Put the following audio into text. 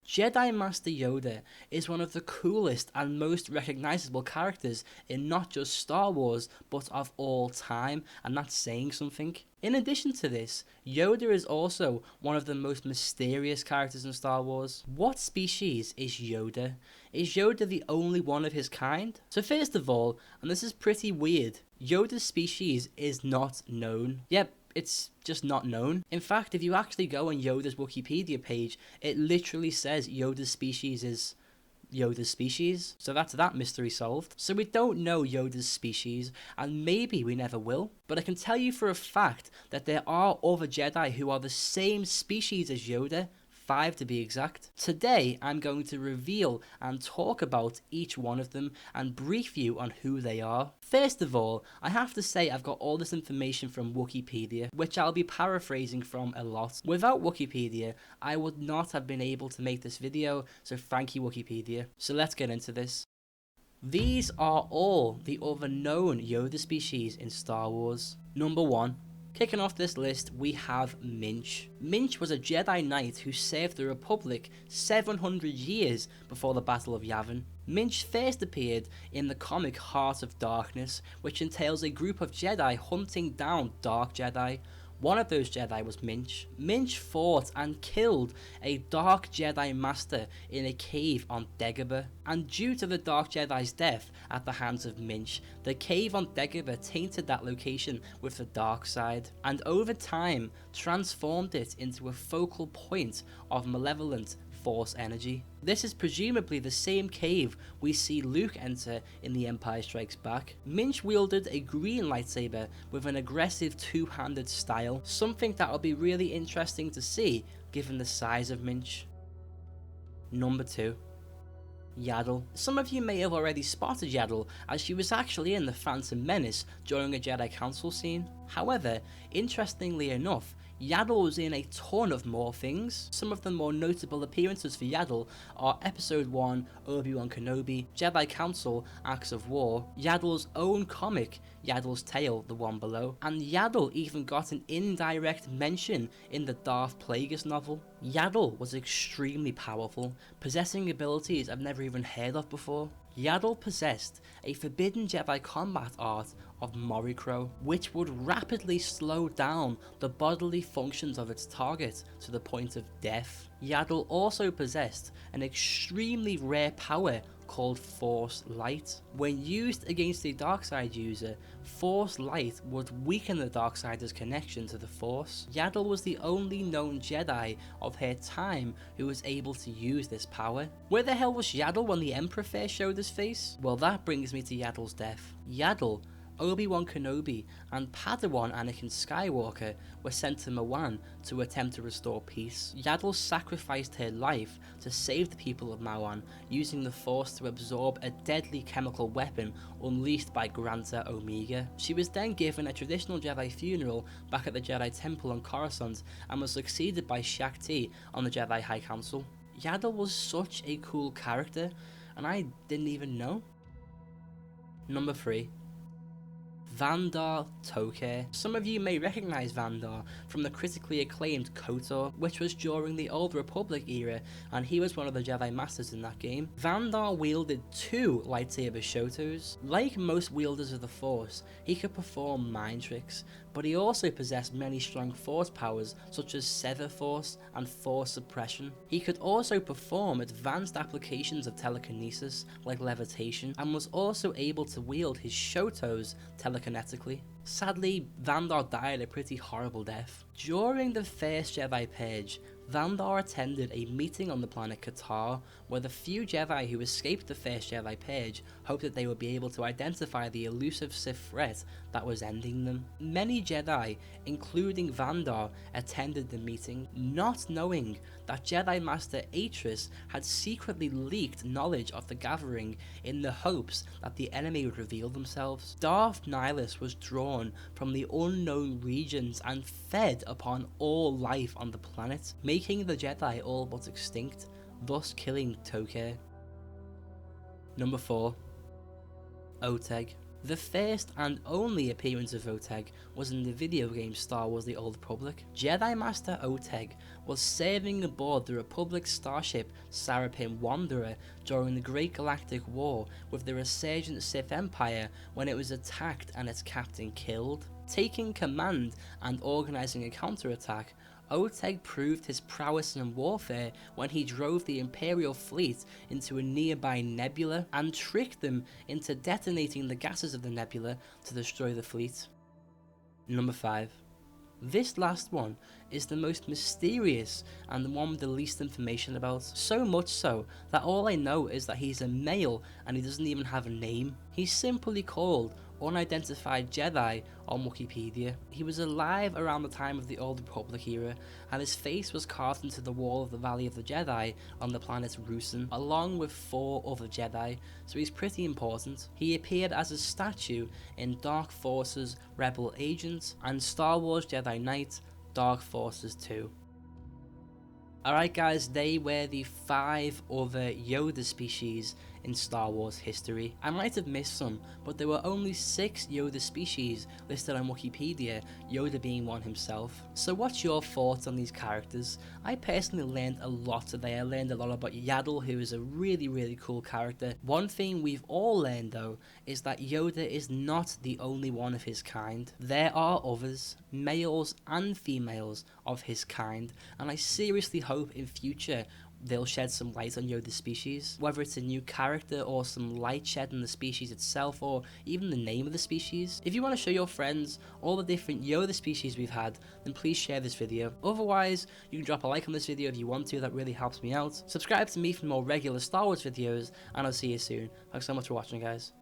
Jedi Master Yoda is one of the coolest and most recognizable characters in not just Star Wars, but of all time, and that's saying something. In addition to this, Yoda is also one of the most mysterious characters in Star Wars. What species is Yoda? Is Yoda the only one of his kind? So first of all, and this is pretty weird, Yoda's species is not known. Yep, it's just not known. In fact, if you actually go on Yoda's Wikipedia page, it literally says Yoda's species is Yoda's species. So that's that mystery solved. So we don't know Yoda's species, and maybe we never will. But I can tell you for a fact that there are other Jedi who are the same species as Yoda, 5 to be exact. Today I'm going to reveal and talk about each one of them and brief you on who they are. First of all, I have to say I've got all this information from Wikipedia, which I'll be paraphrasing from a lot. Without Wikipedia, I would not have been able to make this video, so thank you Wikipedia. So let's get into this. These are all the other known Yoda species in Star Wars. Number 1. Kicking off this list, we have Minch. Minch was a Jedi Knight who served the Republic 700 years before the Battle of Yavin. Minch first appeared in the comic Heart of Darkness, which entails a group of Jedi hunting down Dark Jedi. One of those Jedi was Minch. Minch fought and killed a Dark Jedi Master in a cave on Dagobah, and due to the Dark Jedi's death at the hands of Minch, the cave on Dagobah tainted that location with the dark side, and over time transformed it into a focal point of malevolent Force energy. This is presumably the same cave we see Luke enter in The Empire Strikes Back. Minch wielded a green lightsaber with an aggressive two-handed style, something that will be really interesting to see given the size of Minch. Number 2. Yaddle. Some of you may have already spotted Yaddle, as she was actually in The Phantom Menace during a Jedi Council scene. However, interestingly enough, Yaddle was in a ton of more things. Some of the more notable appearances for Yaddle are Episode 1, Obi-Wan Kenobi, Jedi Council, Acts of War, Yaddle's own comic, Yaddle's Tale, the one below, and Yaddle even got an indirect mention in the Darth Plagueis novel. Yaddle was extremely powerful, possessing abilities I've never even heard of before. Yaddle possessed a forbidden Jedi combat art of Moricro, which would rapidly slow down the bodily functions of its target to the point of death. Yaddle also possessed an extremely rare power called Force Light. When used against a Darkseid user, Force Light would weaken the Darksider's connection to the Force. Yaddle was the only known Jedi of her time who was able to use this power. Where the hell was Yaddle when the Emperor first showed his face? Well, that brings me to Yaddle's death. Yaddle, Obi-Wan Kenobi, and Padawan Anakin Skywalker were sent to Mawan to attempt to restore peace. Yaddle sacrificed her life to save the people of Mawan, using the Force to absorb a deadly chemical weapon unleashed by Granta Omega. She was then given a traditional Jedi funeral back at the Jedi Temple on Coruscant, and was succeeded by Shaak Ti on the Jedi High Council. Yaddle was such a cool character, and I didn't even know. Number 3. Vandar Tok'ra. Some of you may recognise Vandar from the critically acclaimed KOTOR, which was during the Old Republic era, and he was one of the Jedi Masters in that game. Vandar wielded 2 lightsaber Shotos. Like most wielders of the Force, he could perform mind tricks, but he also possessed many strong Force powers such as Sever Force and Force Suppression. He could also perform advanced applications of telekinesis like levitation, and was also able to wield his Shotos telekinetically. Sadly, Vandar died a pretty horrible death. During the first Jedi Purge, Vandar attended a meeting on the planet Katar, where the few Jedi who escaped the first Jedi Purge hoped that they would be able to identify the elusive Sith threat that was ending them. Many Jedi, including Vandar, attended the meeting, not knowing that Jedi Master Atris had secretly leaked knowledge of the gathering in the hopes that the enemy would reveal themselves. Darth Nihilus was drawn from the unknown regions and fed upon all life on the planet, making the Jedi all but extinct, thus killing Tok'ra. Number 4. Oteg. The first and only appearance of Oteg was in the video game Star Wars The Old Republic. Jedi Master Oteg was serving aboard the Republic starship Sarapin Wanderer during the Great Galactic War with the resurgent Sith Empire when it was attacked and its captain killed. Taking command and organising a counterattack, Oteg proved his prowess in warfare when he drove the Imperial fleet into a nearby nebula and tricked them into detonating the gases of the nebula to destroy the fleet. Number 5. This last one is the most mysterious and the one with the least information about. So much so that all I know is that he's a male and he doesn't even have a name. He's simply called Unidentified Jedi on Wikipedia. He was alive around the time of the Old Republic era, and his face was carved into the wall of the Valley of the Jedi on the planet Rusin, along with 4 other Jedi, so he's pretty important. He appeared as a statue in Dark Forces Rebel Agents and Star Wars Jedi Knight Dark Forces 2. Alright guys, they were the 5 other Yoda species in Star Wars history. I might have missed some, but there were only 6 Yoda species listed on Wikipedia, Yoda being one himself. So what's your thoughts on these characters? I personally learned a lot today. I learned a lot about Yaddle, who is a really cool character. One thing we've all learned though, is that Yoda is not the only one of his kind. There are others, males and females of his kind, and I seriously hope in future they'll shed some light on Yoda's species, whether it's a new character or some light shed on the species itself or even the name of the species. If you want to show your friends all the different Yoda species we've had, then please share this video. Otherwise, you can drop a like on this video if you want to, that really helps me out. Subscribe to me for more regular Star Wars videos, and I'll see you soon. Thanks so much for watching, guys.